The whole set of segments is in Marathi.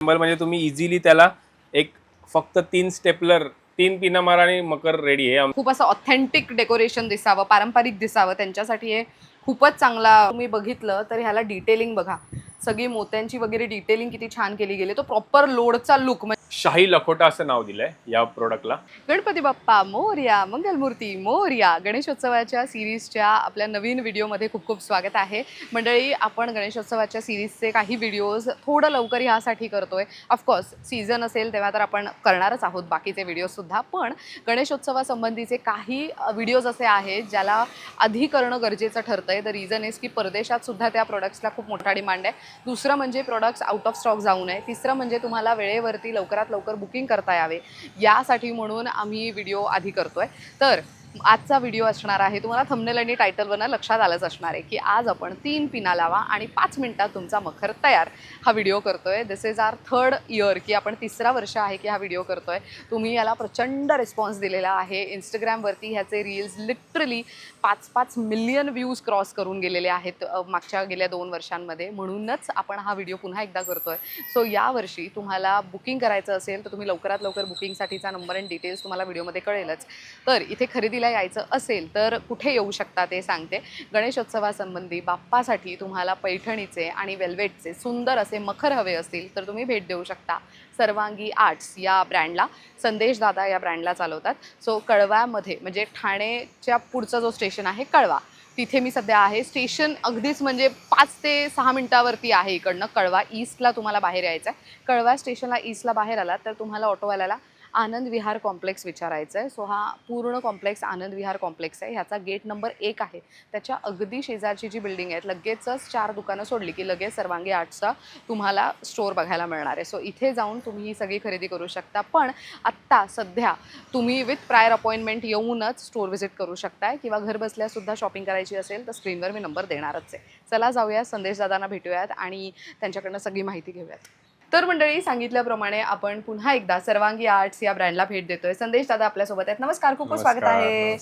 सिंबल म्हणजे तुम्ही इझिली त्याला एक फक्त 3 स्टेपलर 3 पिना मारा आणि मकर रेडी आहे. खूप असं ऑथेंटिक डेकोरेशन दिसावं, पारंपरिक दिसावं, त्यांच्यासाठी हे खूपच चांगला. तुम्ही बघितलं तर ह्याला डिटेलिंग बघा, सगळी मोत्यांची वगैरे डिटेलिंग किती छान केली गेली. तो प्रॉपर लोडचा लुक. शाही लखोटा असं नाव दिलंय या प्रोडक्टला. गणपती बाप्पा मोरया, मंगलमूर्ती मोरया. गणेशोत्सवाच्या सिरीजच्या आपल्या नवीन व्हिडिओमध्ये खूप खूप स्वागत आहे मंडळी. आपण गणेशोत्सवाच्या सिरीजचे काही व्हिडिओज थोडं लवकर ह्यासाठी करतोय. ऑफकोर्स सीझन असेल तेव्हा तर आपण करणारच आहोत बाकीचे व्हिडिओसुद्धा, पण गणेशोत्सवासंबंधीचे काही व्हिडिओज असे आहेत ज्याला आधी करणं गरजेचं ठरतंय. द रिझन इज की परदेशात सुद्धा त्या प्रोडक्ट्सला खूप मोठा डिमांड आहे. दुसरं म्हणजे प्रोडक्ट्स आउट ऑफ स्टॉक जाऊ नये. तिसरं म्हणजे तुम्हाला वेळेवरती लवकरात लवकर बुकिंग करता यावे, यासाठी म्हणून आम्ही व्हिडिओ आधी करतोय. तर आजचा व्हिडिओ असणार आहे, तुम्हाला थंबनेल आणि टायटलवरनं लक्षात आलंच असणार आहे की आज आपण 3 पिना लावा आणि 5 मिनिटात तुमचा मखर तयार हा व्हिडिओ करतोय. दिस इज आवर 3rd इयर, की आपण 3रं वर्ष आहे की हा व्हिडिओ करतोय. तुम्ही याला प्रचंड रिस्पॉन्स दिलेला आहे. इंस्टाग्रामवरती ह्याचे reels literally 5-5 million views cross करून गेलेले आहेत मागच्या गेल्या 2 वर्षांमध्ये. म्हणूनच आपण हा व्हिडिओ पुन्हा एकदा करतोय. सो यावर्षी तुम्हाला बुकिंग करायचं असेल तर तुम्ही लवकरात लवकर बुकिंगसाठीचा नंबर आणि डिटेल्स तुम्हाला व्हिडिओमध्ये कळेलच. तर इथे खरेदीला यायचं असेल तर कुठे येऊ शकता ते सांगते. गणेशोत्सवासंबंधी बाप्पासाठी तुम्हाला पैठणीचे आणि वेल्वेटचे सुंदर असे मखर हवे असतील तर तुम्ही भेट देऊ शकता सर्वांगी आर्ट्स या ब्रँडला. संदेश दादा या ब्रँडला चालवतात. सो कळव्यामध्ये, म्हणजे ठाणेच्या पुढचा जो स्टेशन आहे कळवा, तिथे मी सध्या आहे. स्टेशन अगदीच म्हणजे 5 ते 6 मिनिटावरती आहे इकडनं. कळवा ईस्टला तुम्हाला बाहेर यायचं आहे. कळवा स्टेशनला ईस्टला बाहेर आला तर तुम्हाला ऑटोवाल्याला आनंद विहार कॉम्प्लेक्स विचारायचं आहे. सो हा पूर्ण कॉम्प्लेक्स आनंद विहार कॉम्प्लेक्स आहे. ह्याचा गेट नंबर 1 आहे. त्याच्या अगदी शेजारची जी बिल्डिंग आहे, लगेचच 4 दुकानं सोडली की लगेच सर्वांगी आर्ट्सचा तुम्हाला स्टोअर बघायला मिळणार आहे. सो इथे जाऊन तुम्ही ही सगळी खरेदी करू शकता. पण आत्ता सध्या तुम्ही विथ प्रायर अपॉइंटमेंट येऊनच स्टोअर व्हिजिट करू शकताय, किंवा घर बसल्यासुद्धा शॉपिंग करायची असेल तर स्क्रीनवर मी नंबर देणारच आहे. चला जाऊया, संदेश दादांना भेटूयात आणि त्यांच्याकडनं सगळी माहिती घेऊयात. तर मंडळी, सांगितल्याप्रमाणे आपण पुन्हा एकदा सर्वांगी आर्ट्स या ब्रँडला भेट देतोय. संदेश दादा आपल्यासोबत आहेत. नमस्कार, खूप खूप स्वागत आहे.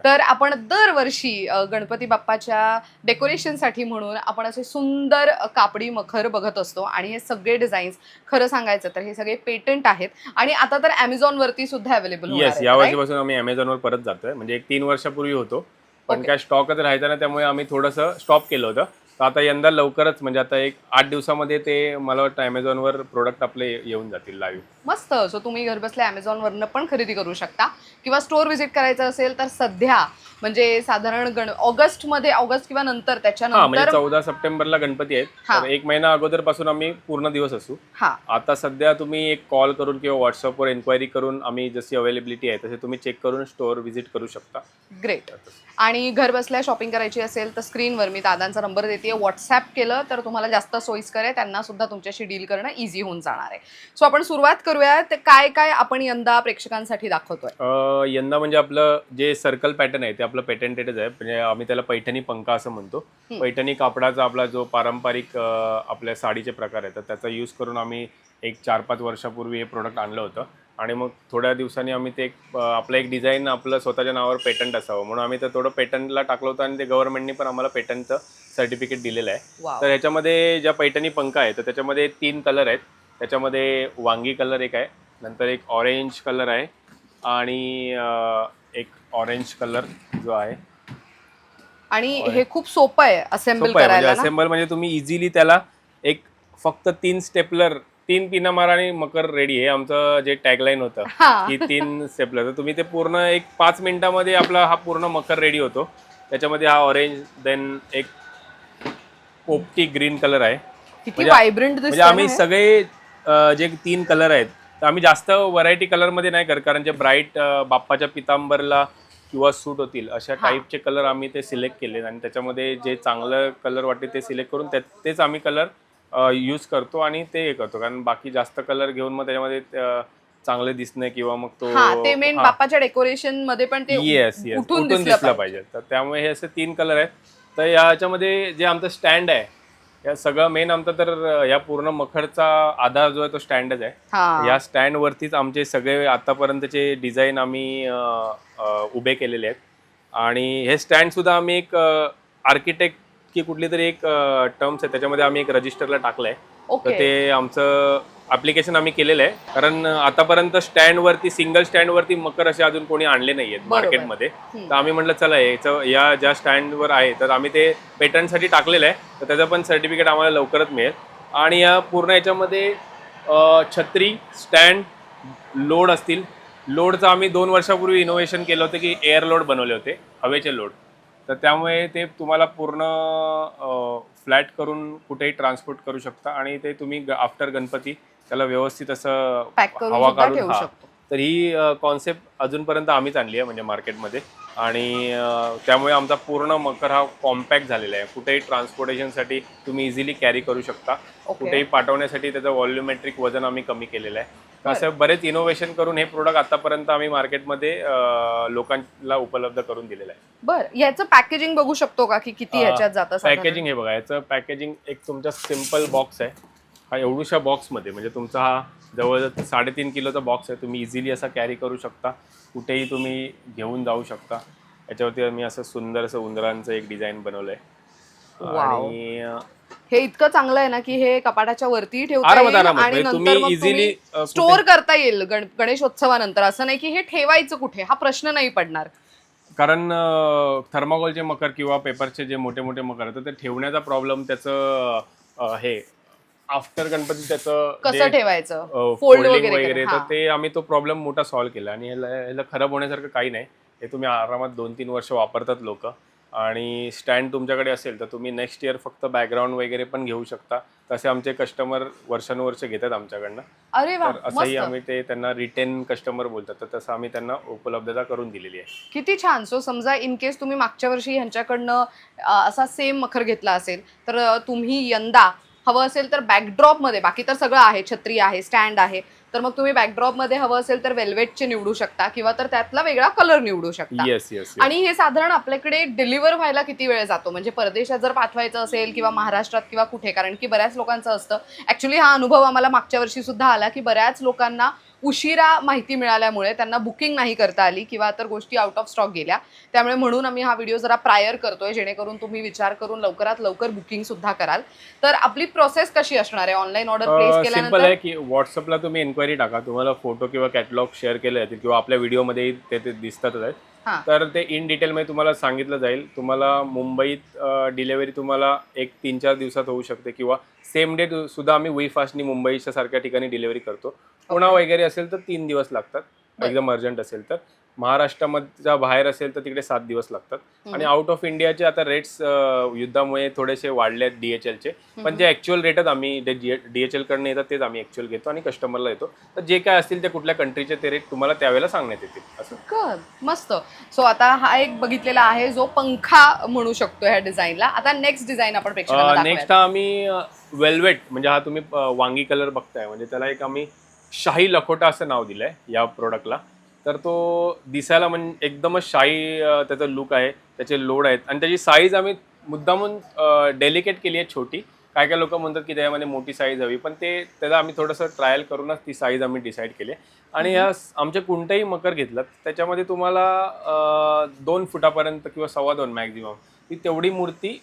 तर आपण दरवर्षी गणपती बाप्पाच्या डेकोरेशनसाठी म्हणून आपण असे सुंदर कापडी मखर बघत असतो, आणि हे सगळे डिझाईन्स खरं सांगायचं तर हे सगळे पेटंट आहेत, आणि आता तर Amazonवरती सुद्धा अवेलेबल होणार आहेत. या वर्षीपासून आम्ही Amazonवर परत जातोय. म्हणजे एक 3 वर्षापूर्वी होतो, पण काय स्टॉकच राहायचा ना, त्यामुळे आम्ही थोडंसं स्टॉप केलं होतं. तर आता यंदा लवकरच, म्हणजे आता एक 8 दिवसामध्ये ते मला वाटतं Amazonवर प्रोडक्ट आपले येऊन जातील लाईव्ह. मस्त. सो तुम्ही घरबसल्या Amazonवरनं पण खरेदी करू शकता, किंवा स्टोअर व्हिजिट करायचं असेल तर सध्या म्हणजे साधारण ऑगस्टमध्ये, ऑगस्ट किंवा नंतर, म्हणजे त्याच्यानंतर 14 सप्टेंबरला गणपती आहेत. तर 1 महिना अगोदरपासून आम्ही पूर्ण दिवस असू. आता सध्या तुम्ही एक कॉल करून किंवा व्हॉट्सअपवर एन्क्वायरी करून, आम्ही जशी अवेलेबिलिटी आहे तसे तुम्ही चेक करून स्टोअर व्हिजिट करू शकता. ग्रेट. आणि घर बसल्या शॉपिंग करायची असेल तर स्क्रीनवर मी दादांचा नंबर देते. व्हॉट्सॲप केलं तर तुम्हाला जास्त सोयीस्कर आहे, त्यांना सुद्धा तुमच्याशी डील करणं इझी होऊन जाणार आहे. सो आपण सुरुवात करूयात. काय काय आपण यंदा प्रेक्षकांसाठी दाखवतोय? यंदा म्हणजे आपलं जे सर्कल पॅटर्न आहे ते आपलं पेटेंटेडच आहे. म्हणजे आम्ही त्याला पैठणी पंखा असं म्हणतो. पैठणी कापडाचा आपला जो पारंपरिक आपल्या साडीचे प्रकार आहेत, तर त्याचा यूज करून आम्ही एक 4-5 वर्षापूर्वी हे प्रोडक्ट आणलं होतं. आणि मग थोड्या दिवसांनी आम्ही ते आपलं एक डिझाईन आपलं स्वतःच्या नावावर पेटंट असावं म्हणून आम्ही ते थोडं पेटंटला टाकलं होतं, आणि ते गव्हर्नमेंटनी पण आम्हाला पेटंटचं सर्टिफिकेट दिलेलं आहे. तर ह्याच्यामध्ये ज्या पैठणी पंखा आहे तर त्याच्यामध्ये 3 कलर आहेत. त्याच्यामध्ये वांगी कलर एक आहे, नंतर एक ऑरेंज कलर आहे, आणि एक ऑरेंज कलर जो आहे. आणि हे खूप सोपं आहे असेंबल म्हणजे करायला. असेंबल म्हणजे तुम्ही इझिली त्याला एक फक्त 3 स्टेपलर 3 पिना मारा आणि मकर रेडी. हे आमचं जे टॅगलाईन होतं की 3 स्टेपलर. तर तुम्ही ते पूर्ण एक 5 मिनिटामध्ये आपला हा पूर्ण मकर रेडी होतो. त्याच्यामध्ये हा ऑरेंज, देन एक पोपटी ग्रीन कलर आहे. किती व्हायब्रंट दिसतंय. म्हणजे आम्ही सगळे जे 3 कलर आहेत, तर आम्ही जास्त व्हरायटी कलरमध्ये नाही करत, कारण जे ब्राईट बाप्पाच्या पितांबरला किंवा सूट होतील अशा टाईपचे कलर आम्ही ते सिलेक्ट केले, आणि त्याच्यामध्ये जे चांगलं कलर वाटते ते सिलेक्ट करून तेच आम्ही कलर यूज करतो आणि ते हे करतो. कारण बाकी जास्त कलर घेऊन मग त्याच्यामध्ये चांगले दिसणे किंवा मग तो ते मेन बाप्पाच्या डेकोरेशन मध्ये पण ते उठून दिसलं पाहिजे. तर त्यामुळे हे असे 3 कलर आहेत. तर याच्यामध्ये जे आमचं स्टँड आहे, या सगळं मेन आमचं तर या पूर्ण मखरचा आधार जो आहे तो स्टँडच आहे. या स्टँड वरतीच आमचे सगळे आतापर्यंतचे डिझाईन आम्ही उभे केलेले आहेत. आणि हे स्टँड सुद्धा आम्ही एक आर्किटेक्ट की कुठली तरी एक टर्म्स आहे त्याच्यामध्ये आम्ही एक रजिस्टरला टाकलंय. तर ते आमचं ऍप्लिकेशन आम्ही केलेलं आहे, कारण आतापर्यंत स्टँडवरती सिंगल स्टँडवरती मकर असे अजून कोणी आणले नाही आहेत बरोबर. मार्केटमध्ये. तर आम्ही म्हटलं चला याचं या ज्या स्टँडवर आहे तर आम्ही ते पेटंटसाठी टाकलेलं आहे, तर त्याचं पण सर्टिफिकेट आम्हाला लवकरच मिळेल. आणि या पूर्ण याच्यामध्ये छत्री, स्टँड, लोड असतील. लोडचं आम्ही 2 वर्षापूर्वी इनोव्हेशन केलं होतं की एअर लोड बनवले होते, हवेचे लोड. तर त्यामुळे ते तुम्हाला पूर्ण फ्लॅट करून कुठेही ट्रान्सपोर्ट करू शकता आणि ते तुम्ही आफ्टर गणपती त्याला व्यवस्थित असं पॅक करून हवा सुद्धा काढून ठेवू शकतो. तर ही कॉन्सेप्ट अजूनपर्यंत आम्हीच आणली आहे म्हणजे मार्केटमध्ये. आणि त्यामुळे आमचा पूर्ण मकर हा कॉम्पॅक्ट झालेला आहे. कुठेही ट्रान्सपोर्टेशनसाठी तुम्ही इझिली कॅरी करू शकता. कुठेही पाठवण्यासाठी त्याचं व्हॉल्युमेट्रिक वजन आम्ही कमी केलेलं आहे. असं बरेच इनोव्हेशन करून हे प्रोडक्ट आतापर्यंत आम्ही मार्केटमध्ये लोकांना उपलब्ध करून दिलेलं आहे. बरं, याचं पॅकेजिंग बघू शकतो का की किती ह्याच्यात जातं साधारण? पॅकेजिंग हे बघा, याचं पॅकेजिंग एक तुमचा सिम्पल बॉक्स आहे. हा एवढूशा बॉक्समध्ये म्हणजे तुमचा हा जवळजवळ 3.5 किलोचा बॉक्स आहे. तुम्ही इझिली असा कॅरी करू शकता, कुठेही तुम्ही घेऊन जाऊ शकता. याच्यावरती आम्ही असं सुंदर असं उंदरांचं एक डिझाइन बनवलंय. वाव. आणि हे इतकं चांगलं आहे ना की हे कपाटाच्या वरती ठेवता आरामात येईल आरामात आणि म्हणजे नंतर तुम्ही मग इझिली तुम्ही स्टोअर करता येईल गणेशोत्सवानंतर. असं नाही की हे ठेवायचं कुठे, हा प्रश्न नाही पडणार. कारण थर्माकोलचे मकर किंवा पेपरचे जे मोठे मोठे मकर आहेत ते ठेवण्याचा प्रॉब्लेम त्याचं हे आफ्टर गणपती त्याचं कसं ठेवायचं, फोल्ड फोल्डिंग वगैरे वगैरे, तर ते आम्ही तो प्रॉब्लेम मोठा सॉल्व्ह केला. आणि ह्याला खराब होण्यासारखं काही नाही. हे तुम्ही आरामात 2-3 वर्ष वापरतात लोक. आणि स्टँड तुमच्याकडे असेल तर तुम्ही नेक्स्ट इयर फक्त बॅकग्राऊंड वगैरे पण घेऊ शकता. तसे आमचे कस्टमर वर्षानुवर्ष घेतात आमच्याकडनं. अरे वा, तर असंही मस्त. आम्ही ते त्यांना रिटेन कस्टमर बोलतात, तर तसं आम्ही त्यांना उपलब्धता करून दिलेली आहे. किती छान. सो समजा इन केस तुम्ही मागच्या वर्षी ह्यांच्याकडनं असा सेम मखर घेतला असेल तर तुम्ही यंदा हवं असेल तर बॅकड्रॉपमध्ये, बाकी तर सगळं आहे, छत्री आहे, स्टँड आहे, तर मग तुम्ही बॅकड्रॉपमध्ये हवं असेल तर वेल्वेटचे निवडू शकता किंवा तर त्यातला वेगळा कलर निवडू शकता. Yes yes. आणि हे साधारण आपल्याकडे डिलिव्हर व्हायला किती वेळ जातो, म्हणजे परदेशात जर पाठवायचं असेल किंवा महाराष्ट्रात किंवा कुठे? कारण की बऱ्याच लोकांचं असतं. ऍक्च्युली हा अनुभव आम्हाला मागच्या वर्षी सुद्धा आला की बऱ्याच लोकांना उशिरा माहिती मिळाल्यामुळे त्यांना बुकिंग नाही करता आली किंवा तर गोष्टी आउट ऑफ स्टॉक गेल्या. त्यामुळे म्हणून आम्ही हा व्हिडिओ जरा प्रायर करतोय, जेणेकरून तुम्ही विचार करून लवकरात लवकर बुकिंग सुद्धा कराल. तर आपली प्रोसेस कशी असणार आहे ऑनलाईन ऑर्डर प्लेस सिंपल केल्यानंतर? आहे की व्हॉट्सअपला तुम्ही एन्क्वायरी टाका, तुम्हाला फोटो किंवा कॅटलॉग शेअर केले जातील किंवा आपल्या व्हिडिओमध्ये ते दिसतातच आहेत. हां. तर ते इन डिटेलमध्ये तुम्हाला सांगितलं जाईल. तुम्हाला मुंबईत डिलेवरी तुम्हाला 1-3-4 दिवसात होऊ शकते किंवा सेम डे सुद्धा आम्ही वी फास्टनी मुंबईच्या सारख्या ठिकाणी डिलेवरी करतो. पुणा वगैरे असेल तर 3 दिवस लागतात, एकदम अर्जंट असेल तर. महाराष्ट्रामधच्या बाहेर असेल तर तिकडे 7 दिवस लागतात. आणि आउट ऑफ इंडियाचे आता रेट्स युद्धामुळे थोडेसे वाढले आहेत DHLचे, पण जे ॲक्च्युअल रेटच आम्ही DHL कडनं येतात तेच आम्ही ॲक्च्युअल घेतो आणि कस्टमरला येतो. तर जे काय असतील ते कुठल्या कंट्रीचे ते रेट तुम्हाला त्यावेळेला सांगण्यात येतील असं. मस्त. सो आता हा एक बघितलेला आहे जो पंखा म्हणू शकतो ह्या डिझाईनला. आता नेक्स्ट डिझाईन आपण प्रेक्षकांना नेक्स्ट दाखवूया. आम्ही वेल्वेट म्हणजे हा तुम्ही वांगी कलर बघताय, म्हणजे त्याला एक आम्ही शाही लखोटा असं नाव दिलंय या प्रोडक्टला. तर तो दिसायला म्हणजे एकदमच शाही त्याचा लुक आहे, त्याचे लोड आहेत आणि त्याची साईज आम्ही मुद्दामून डेलिकेट केली आहे, छोटी. काय काय लोक म्हणतात की त्याच्यामध्ये मोठी साईज हवी, पण त्याला आम्ही थोडंसं ट्रायल करूनच ती साईज आम्ही डिसाईड केली. आणि या आमचे कोणतेही मकर घेतलं त्याच्यामध्ये तुम्हाला 2 फुटापर्यंत किंवा 2.25 मॅक्झिमम ती तेवढी मूर्ती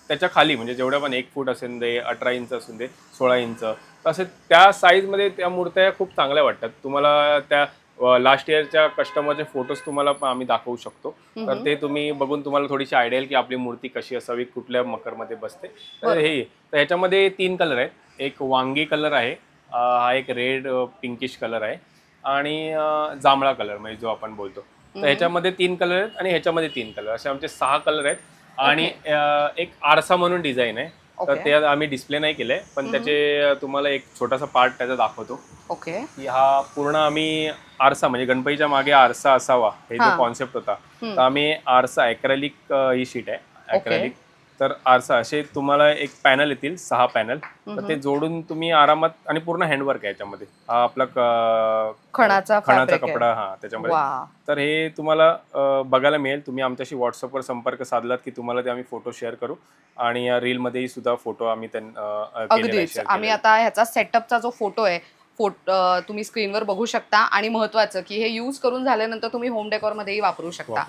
त्याच्या खाली, म्हणजे जेवढ्या पण 1 फूट असेल दे, 18 इंच असून दे, 16 इंच, तसे त्या साईजमध्ये त्या मूर्त्या खूप चांगल्या वाटतात. तुम्हाला त्या लास्ट इयरच्या कस्टमरचे फोटोज तुम्हाला आम्ही दाखवू शकतो. तर ते तुम्ही बघून तुम्हाला थोडीशी आयडिया येईल की आपली मूर्ती कशी असावी, कुठल्या मकरमध्ये बसते. तर ह्याच्यामध्ये 3 कलर आहेत. एक वांगी कलर आहे, हा एक रेड पिंकिश कलर आहे आणि जांभळा कलर म्हणजे जो आपण बोलतो. तर ह्याच्यामध्ये 3 कलर आहेत आणि ह्याच्यामध्ये 3 कलर, असे आमचे 6 कलर आहेत. आणि एक आरसा म्हणून डिझाईन आहे, तर ते आम्ही डिस्प्ले नाही केलंय, पण त्याचे तुम्हाला एक छोटासा पार्ट त्याचा दाखवतो. ओके. की हा पूर्ण आम्ही आरसा म्हणजे गणपतीच्या मागे आरसा असावा हे जो कॉन्सेप्ट होता, तर आम्ही आरसा ॲक्रेलिक ही शीट आहे ॲक्रेलिक. तर आरसा असे तुम्हाला एक पॅनल येतील, 6 पॅनल. तर ते जोडून तुम्ही आरामात, आणि पूर्ण हँडवर्क आहे याच्यामध्ये. हा आपला खणाचा कपडा त्याच्यामध्ये. तर हे तुम्हाला बघायला मिळेल. तुम्ही आमच्याशी व्हॉट्सअपवर संपर्क साधलात की तुम्हाला ते आम्ही फोटो शेअर करू. आणि या रीलमध्येही सुद्धा फोटो आम्ही अगदीच. आम्ही आता ह्याचा सेटअपचा जो फोटो आहे, तुम्ही स्क्रीनवर बघू शकता. आणि महत्त्वाचं की हे यूज करून झाल्यानंतर तुम्ही होम डेकोरमध्येही वापरू शकता.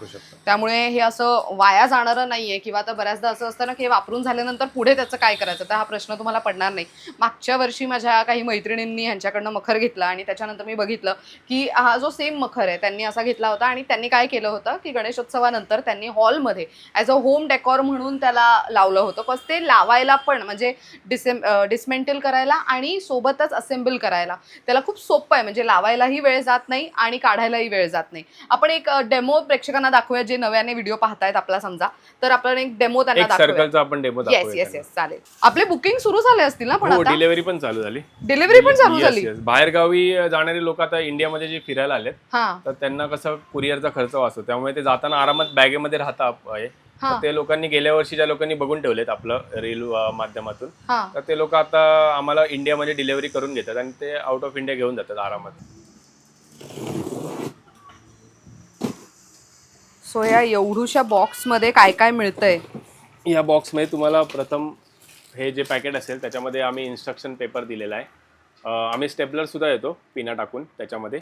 त्यामुळे हे असं वाया जाणारं नाहीये. किंवा आता बऱ्याचदा असं असतं ना की हे वापरून झाल्यानंतर पुढे त्याचं काय करायचं, तर हा प्रश्न तुम्हाला पडणार नाही. मागच्या वर्षी माझ्या काही मैत्रिणींनी ह्यांच्याकडनं मखर घेतला आणि त्याच्यानंतर मी बघितलं की हा जो सेम मखर आहे त्यांनी असा घेतला होता. आणि त्यांनी काय केलं होतं की गणेशोत्सवानंतर त्यांनी हॉलमध्ये ॲज अ होम डेकॉर म्हणून त्याला लावलं होतं. बस ते लावायला पण म्हणजे डिसमेंटल करायला आणि सोबतच असेंबल करायला त्याला खूप सोपं आहे. म्हणजे लावायलाही वेळ जात नाही आणि काढायलाही वेळ जात नाही. आपण एक डेमो प्रेक्षकांना दाखवूया जे नव्याने व्हिडिओ पाहतायत आपला समजा, तर आपण एक डेमो त्यांना दाखवूया. सर्कलचा आपण डेमो दाखवूया. येस चालेल. आपले बुकिंग सुरू झाले असतील ना पण आता? डिलिव्हरी पण चालू झाली. डिलिव्हरी पण चालू झाली. बाहेर गावी जाणारे लोक आता इंडियामध्ये जे फिरायला आलेत हां तर त्यांना कसं कुरिअरचा खर्च वाचतो, त्यामुळे ते जाताना आरामात बॅगेमध्ये राहतात आहे. तर ते लोकांनी गेल्या वर्षी ज्या लोकांनी बघून ठेवलेत आपलं रील माध्यमातून, हां तर ते लोक आता आम्हाला इंडियामध्ये डिलिव्हरी करून घेतात आणि ते आउट ऑफ इंडिया घेऊन जातात आरामात. सो या एवढूशा बॉक्समध्ये काय काय मिळतंय? या बॉक्समध्ये तुम्हाला प्रथम हे जे पॅकेट असेल त्याच्यामध्ये आम्ही इन्स्ट्रक्शन पेपर दिलेला आहे. आम्ही स्टेपलरसुद्धा येतो पिना टाकून त्याच्यामध्ये.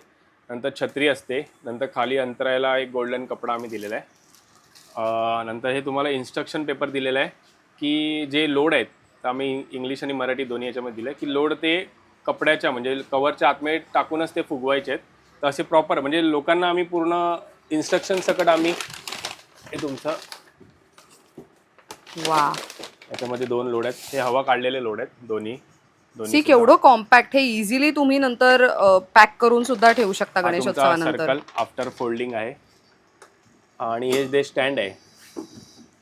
नंतर छत्री असते. नंतर खाली अंतरायला एक गोल्डन कपडा आम्ही दिलेला आहे. नंतर हे तुम्हाला इन्स्ट्रक्शन पेपर दिलेला आहे की जे लोड आहेत तर आम्ही इंग्लिश आणि मराठी दोन्ही याच्यामध्ये दिलं आहे की लोड ते कपड्याच्या म्हणजे कवरच्या आतमध्ये टाकूनच ते फुगवायचे आहेत. तर असे प्रॉपर म्हणजे लोकांना आम्ही पूर्ण इन्स्ट्रक्शन सकट आम्ही हे तुमचं वा याच्यामध्ये 2 लोड आहेत. हे हवा काढलेले लोड आहेत दोन्ही. सी केवढं कॉम्पॅक्ट. हे इझिली तुम्ही नंतर पॅक करून सुद्धा ठेवू शकता गणेशोत्सवानंतर. सर्कल आफ्टर फोल्डिंग आहे. आणि हे जे स्टँड आहे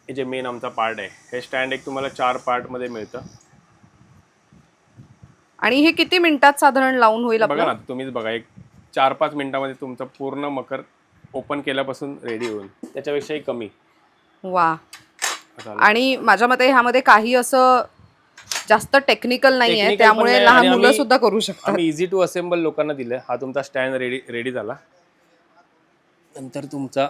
हे जे मेन आमचा पार्ट आहे, हे स्टँड एक तुम्हाला 4 पार्टमध्ये मिळतं. आणि हे किती मिनिटात साधारण लावून होईल बघा आपलं? ना तुम्हीच बघा, एक 4-5 मिनिटामध्ये तुमचं पूर्ण मकर ओपन केल्यापासून रेडी होईल, त्याच्यापेक्षाही कमी. वा. आणि माझ्या मते ह्यामध्ये काही असं जास्त टेक्निकल नाही आहे, त्यामुळे लहान मुलं सुद्धा करू शकतात. आम्ही इझी टू असेंबल लोकांना दिलं. हा तुमचा स्टँड रेडी झाला. नंतर तुमचा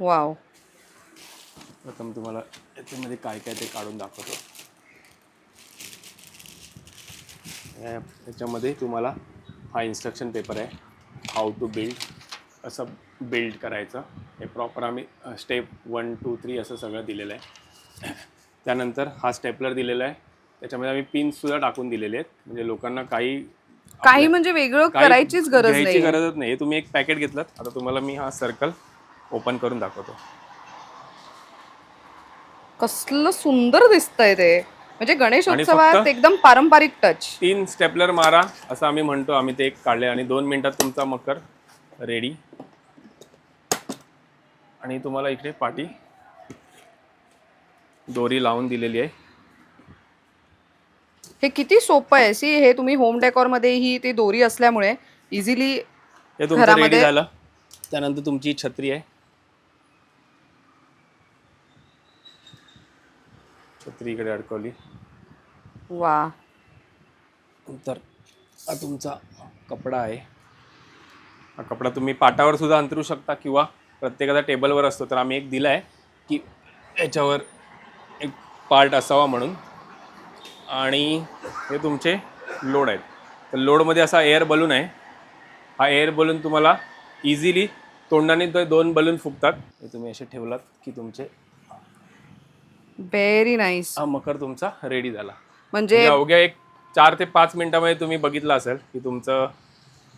वाव. प्रथम तुम्हाला याच्यामध्ये काय काय ते काढून दाखवतो. याच्यामध्ये तुम्हाला हा इन्स्ट्रक्शन पेपर आहे, हाऊ टू बिल्ड, असं बिल्ड करायचं. हे प्रॉपर आम्ही स्टेप 1, 2, 3 असं सगळं दिलेलं आहे. त्यानंतर हा स्टेपलर दिलेला आहे. त्याच्यामध्ये आम्ही पिनसुद्धा टाकून दिलेले आहेत. म्हणजे लोकांना काही म्हणजे वेगळं करायचीच गरज नाही. गरजच नाही. तुम्ही एक पॅकेट घेतलं. आता तुम्हाला मी हा सर्कल ओपन करून दाखवतो. कसलं सुंदर दिसतंय ते. म्हणजे गणेशोत्सवात एकदम पारंपरिक टच. 3 स्टेपलर मारा असं आम्ही म्हणतो. आम्ही ते एक काढले आणि 2 मिनिटात तुमचा मकर रेडी. आणि तुम्हाला इकडे पाटी दोरी लावून दिलेली आहे. हे किती सोपं आहे. सी हे तुम्ही होम डेकोर मध्ये ही ती दोरी असल्यामुळे इझिली हे तुमचं रेडी झालं. त्यानंतर तुमची छत्री आहे. छत्री इकडे अडकवली. वा. नंतर हा तुमचा कपडा आहे. हा कपडा तुम्ही पाटावर सुद्धा अंतरू शकता किंवा प्रत्येकाचा टेबलवर असतो. तर आम्ही एक दिला आहे की याच्यावर एक पार्ट असावा म्हणून. आणि हे तुमचे लोड आहेत. तर लोडमध्ये असा एअर बलून आहे. हा एअर बलून तुम्हाला इझिली तोंडाने 2 बलून फुगतात. हे तुम्ही असे ठेवलात की तुमचे व्हेरी नाईस. हा मकर तुमचा रेडी झाला. म्हणजे अवघ्या एक 4 ते 5 मिनिटामध्ये तुम्ही बघितलं असेल की तुमचं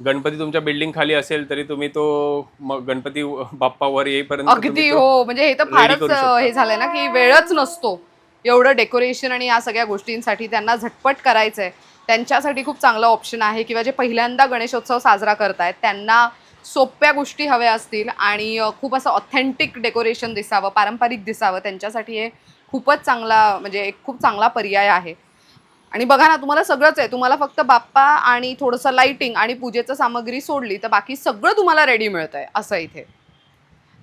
गणपती तुमच्या बिल्डिंग खाली असेल तरी तुम्ही तो गणपती बाप्पा वर येईपर्यंत अगदी. हो म्हणजे हे तर फारच हे झालंय ना की वेळच नसतो एवढं डेकोरेशन आणि या सगळ्या गोष्टींसाठी. त्यांना झटपट करायचंय त्यांच्यासाठी खूप चांगला ऑप्शन आहे. किंवा जे पहिल्यांदा गणेशोत्सव साजरा करतायत त्यांना सोप्या गोष्टी हव्या असतील आणि खूप असं ऑथेंटिक डेकोरेशन दिसावं, पारंपरिक दिसावं, त्यांच्यासाठी हे खूपच चांगला म्हणजे एक खूप चांगला पर्याय आहे. आणि बघा ना तुम्हाला सगळंच आहे. तुम्हाला फक्त बाप्पा आणि थोडंसं लाइटिंग आणि पूजेचं सामग्री सोडली तर बाकी सगळं तुम्हाला रेडी मिळतंय असं इथे.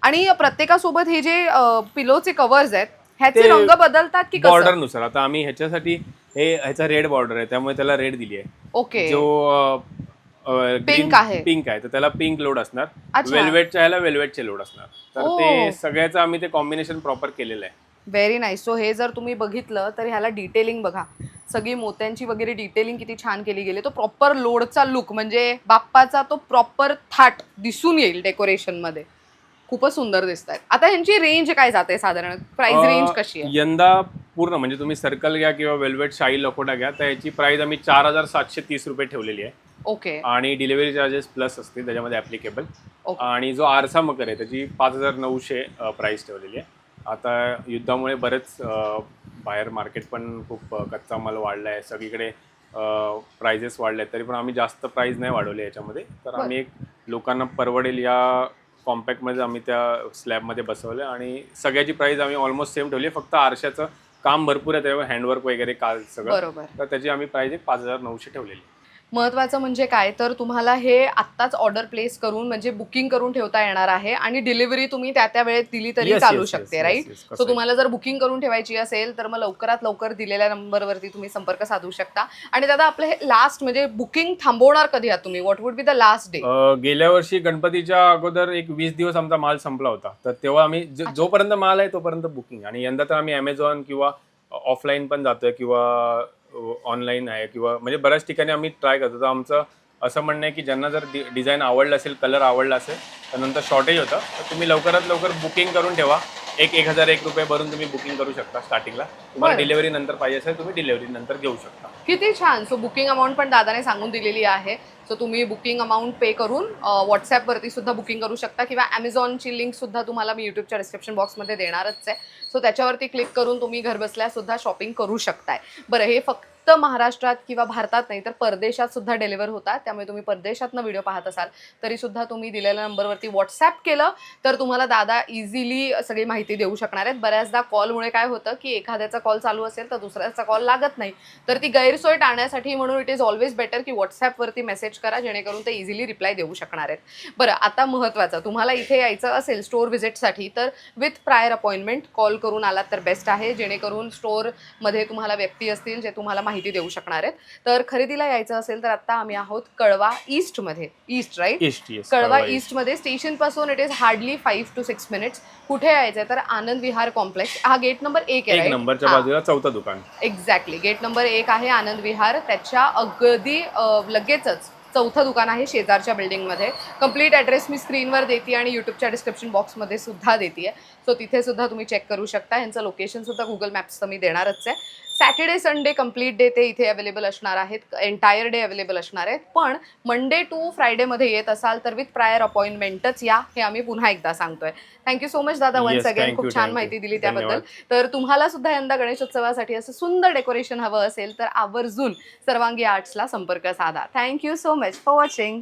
आणि प्रत्येकासोबत हे जे पिलोचे कव्हर्स आहेत ह्याचे रंग बदलतात की बॉर्डर नुसार. आता आम्ही ह्याच्यासाठी ह्याचा रेड बॉर्डर आहे त्यामुळे त्याला रेड दिली आहे. ओके. जो पिंक आहे तर त्याला पिंक लोड असणार. वेल्वेटच्या ह्याला वेल्वेटचे लोड असणार. तर ते सगळ्याचं आम्ही ते कॉम्बिनेशन प्रॉपर केलेलं आहे. Very nice. सो हे जर तुम्ही बघितलं तर ह्याला डिटेलिंग बघा, सगळी मोत्यांची वगैरे डिटेलिंग किती छान केली गेली. तो प्रॉपर लोडचा लुक म्हणजे बाप्पाचा तो प्रॉपर थाट दिसून येईल डेकोरेशनमध्ये. खूपच सुंदर दिसत आहेत. आता ह्यांची रेंज काय जाते साधारण, प्राइस रेंज कशी आहे? यंदा पूर्ण म्हणजे तुम्ही सर्कल घ्या किंवा वेल्वेट शाही लखोटा घ्या, तर याची प्राइस आम्ही 4,730 रुपये ठेवलेली आहे. ओके आणि डिलिव्हरी चार्जेस प्लस असतील त्याच्यामध्ये ॲप्लिकेबल. ओके. आणि जो आरसा मकर आहे त्याची 5,900 प्राइस ठेवलेली आहे. आता युद्धामुळे बरेच बाहेर मार्केट पण खूप कच्चा माल वाढला आहे, सगळीकडे प्राइजेस वाढले आहेत, तरी पण आम्ही जास्त प्राइस नाही वाढवले याच्यामध्ये. तर आम्ही एक लोकांना परवडेल या कॉम्पॅक्टमध्ये आम्ही त्या स्लॅबमध्ये बसवलं आणि सगळ्याची प्राइस आम्ही ऑलमोस्ट सेम ठेवली. फक्त आरशाचं काम भरपूर आहे त्यामुळे हँडवर्क वगैरे काल सगळं, बरोबर. तर त्याची आम्ही प्राइस 5,900 ठेवलेली. महत्त्वाचं म्हणजे काय तर तुम्हाला हे आत्ताच ऑर्डर प्लेस करून म्हणजे बुकिंग करून ठेवता येणार आहे आणि डिलिव्हरी तुम्ही त्या वेळेत दिली तरी Yes, चालू yes, शकते, yes, राईट? yes, yes. सो तुम्हाला जर बुकिंग करून ठेवायची असेल तर मग लवकरात लवकर दिलेल्या नंबरवरती तुम्ही संपर्क साधू शकता. आणि दादा आपलं हे लास्ट म्हणजे बुकिंग थांबवणार कधी आहात तुम्ही? What would be the last day? गेल्या वर्षी गणपतीच्या अगोदर एक 20 दिवस आमचा माल संपला होता, तर तेव्हा आम्ही जोपर्यंत माल आहे तोपर्यंत बुकिंग. आणि यंदा तर आम्ही अमेझॉन किंवा ऑफलाईन पण जातोय किंवा ऑनलाईन आहे किंवा म्हणजे बऱ्याच ठिकाणी आम्ही ट्राय करतो. तर आमचं असं म्हणणं आहे की ज्यांना जर डिझाईन आवडलं असेल, कलर आवडला असेल, तर नंतर शॉर्टेज होतं, तर तुम्ही लवकरात लवकर बुकिंग करून ठेवा. 1,001 रुपये भरून तुम्ही बुकिंग करू शकता स्टार्टिंगला. तुम्हाला बरं. डिलिव्हरी नंतर पाहिजे असेल तुम्ही डिलिव्हरी नंतर घेऊ शकता. किती छान. सो बुकिंग अमाऊंट पण दादाने सांगून दिलेली आहे. सो तुम्ही बुकिंग अमाऊंट पे करून व्हॉट्सॲपवरती सुद्धा बुकिंग करू शकता किंवा ॲमेझॉनची लिंक सुद्धा तुम्हाला मी यूट्यूबच्या डिस्क्रिप्शन बॉक्समध्ये देणारच आहे. सो त्याच्यावरती क्लिक करून तुम्ही घरबसल्या सुद्धा शॉपिंग करू शकताय. बरं, हे फक्त महाराष्ट्रात किंवा भारतात नाही तर परदेशात सुद्धा डिलिव्हर होतात. त्यामुळे तुम्ही परदेशातनं व्हिडिओ पाहत असाल तरी सुद्धा तुम्ही दिलेल्या नंबरवरती व्हॉट्सॲप केलं तर तुम्हाला दादा इझिली सगळी माहिती देऊ शकणार आहेत. बऱ्याचदा कॉलमुळे काय होतं की एखाद्याचा कॉल चालू असेल तर दुसऱ्याचा कॉल लागत नाही, तर ती गैरसोय टाळण्यासाठी म्हणून इट इज ऑलवेज बेटर की व्हॉट्सॲपवरती मेसेज करा, जेणेकरून ते इझिली रिप्लाय देऊ शकणार आहेत. बरं, आता महत्त्वाचं, तुम्हाला इथे यायचं असेल स्टोअर व्हिजिटसाठी तर विथ प्रायर अपॉइंटमेंट कॉल करून आलात तर बेस्ट आहे, जेणेकरून स्टोअरमध्ये तुम्हाला व्यक्ती असतील जे तुम्हाला माहिती देऊ शकणार आहेत. तर खरेदीला यायचं असेल तर आता आम्ही आहोत कळवा ईस्टमध्ये. East, right? East, yes. Kalwa ईस्टमध्ये स्टेशनपासून it is hardly 5 to 6 minutes. कुठे यायचं आहे तर आनंद विहार कॉम्प्लेक्स. हा गेट नंबर 1 आहे, एक right? नंबरच्या हां. बाजूला चौथं दुकान. एक्झॅक्टली, गेट नंबर 1 आहे आनंद विहार. त्याच्या अगदी लगेचच चौथं दुकान आहे शेजारच्या बिल्डिंगमध्ये. कंप्लीट ॲड्रेस मी स्क्रीनवर देते आणि यूट्यूबच्या डिस्क्रिप्शन बॉक्समध्ये सुद्धा देते. सो तिथे सुद्धा तुम्ही चेक करू शकता. ह्यांचं लोकेशन सुद्धा गुगल मॅप्सचं मी देणारच आहे. सॅटर्डे संडे कंप्लीट डे ते इथे अवेलेबल असणार आहेत, एंटायर डे अवेलेबल असणार आहेत. पण मंडे टू फ्रायडेमध्ये येत असाल तर विथ प्रायर अपॉइंटमेंटच या, हे आम्ही पुन्हा एकदा सांगतोय. थँक्यू सो मच दादा, वन्स Yes, अगेन thank खूप you, छान thank माहिती you. दिली त्याबद्दल. धन्यवाद. तर तुम्हाला सुद्धा यंदा गणेशोत्सवासाठी असं सुंदर डेकोरेशन हवं असेल तर आवर्जून सर्वांगी आर्ट्सला संपर्क साधा. Thank you so much for watching.